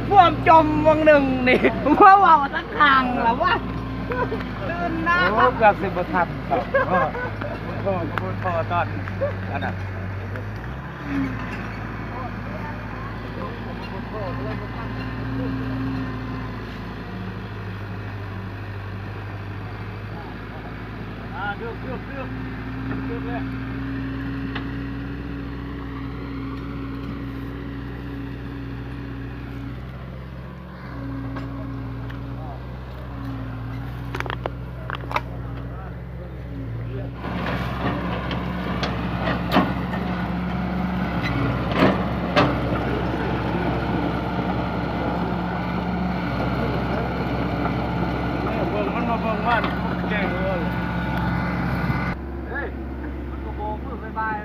พ่วมจมวงหนึ่งนี่ว่าว่าสักทางหรือว่าตื่นนะ โอ้กับสิบทันครับพ่อตอนนั่นน่ะดึกเลย เบิ่งมันมาเบิ่งมันแกล้งเลยเฮ้ยมันก็โบกมือบ๊ายบาย